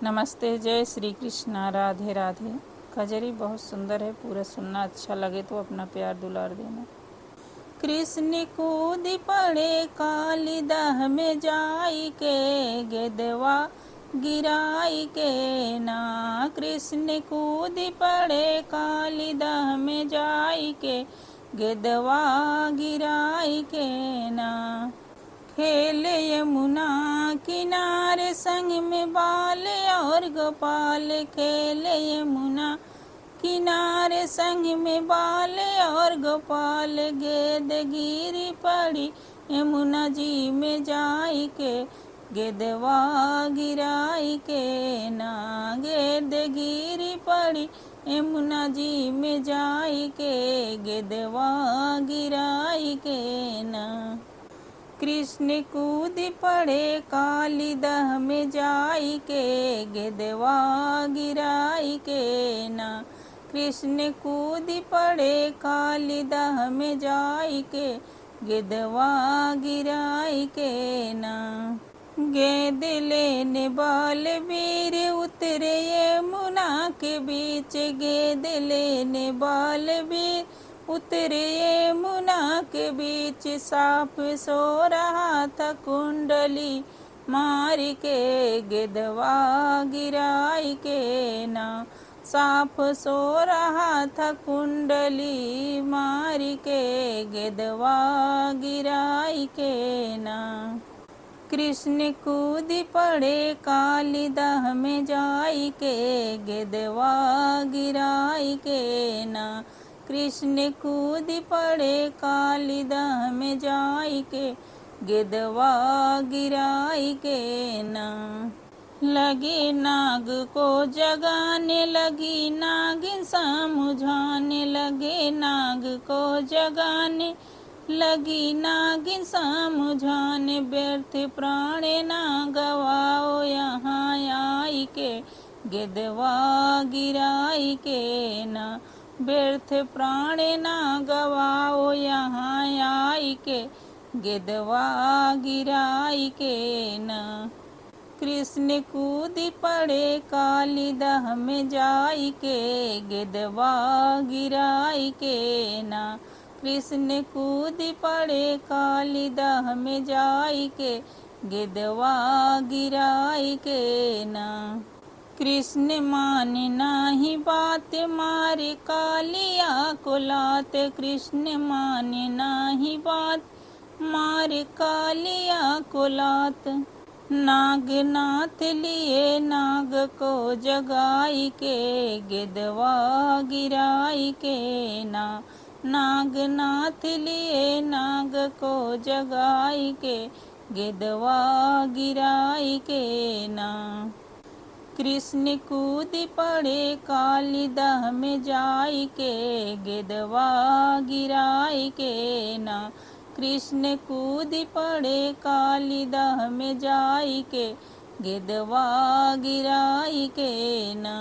नमस्ते, जय श्री कृष्णा, राधे राधे। कजरी बहुत सुंदर है, पूरा सुनना। अच्छा लगे तो अपना प्यार दुलार देना। कृष्ण कूद पड़े काली दह में जाई के, गेदवा गिराई के ना। कृष्ण कूद पड़े काली दह में जाई के, गेदवा गिराई के ना। खेले यमुना किनारे संग में बाल और गोपाल, खेले यमुना किनारे संग में बाल और गोपाल। गेद गिरी पड़ी यमुना जी में जाई के, गेदवा गिराई के ना। गेद गिरी पड़ी यमुना जी में जाई के, गेदवा गिराई के ना। कृष्ण कूद पड़े काली दह में जाई के, गेदवा गिराई के ना। कृष्ण कूद पड़े काली दह में जाई के, गेदवा गिराई के ना। गेद लेने बालवीर उतरे यमुना के बीच, गेद लेने बालवीर उतरे यमुना के बीच। साफ सो रहा था कुंडली मार के, गेदवा गिराई के ना। साफ सो रहा था कुंडली मार के, गेदवा गिराई के ना। कृष्ण कूद पड़े काली दह में जाई के, गेदवा गिराई के ना। कृष्ण कूद पड़े काली दह में जाई के, गेदवा गिराई के ना। लगे नाग को जगाने लगी नागिन समझाने, लगे नाग को जगाने लगी नागिन समझाने। व्यर्थ प्राण ना गवाओ यहाँ आई के, गेदवा गिराई के ना। व्यर्थ प्राण ना गवाओ यहाँ आई के, गेदवा गिराई के ना। कृष्ण कूद पड़े काली दह में जाई के, गेदवा गिराई के ना। कृष्ण कूद पड़े काली दह में जाई के, गेदवा गिराई के ना। कृष्ण माने नाही बात मारे कालिया को लात, कृष्ण माने नाही बात मारे कालिया को लात। नागनाथ लिए नाग को जगाई के, गेदवा गिराई के ना। नागनाथ लिए नाग को जगाई के, गेदवा गिराई के ना। कृष्ण कूद पड़े काली दह में जाई के, गेदवा गिराई के ना। कृष्ण कूद पड़े काली दह में जाई के, गेदवा गिराई के ना।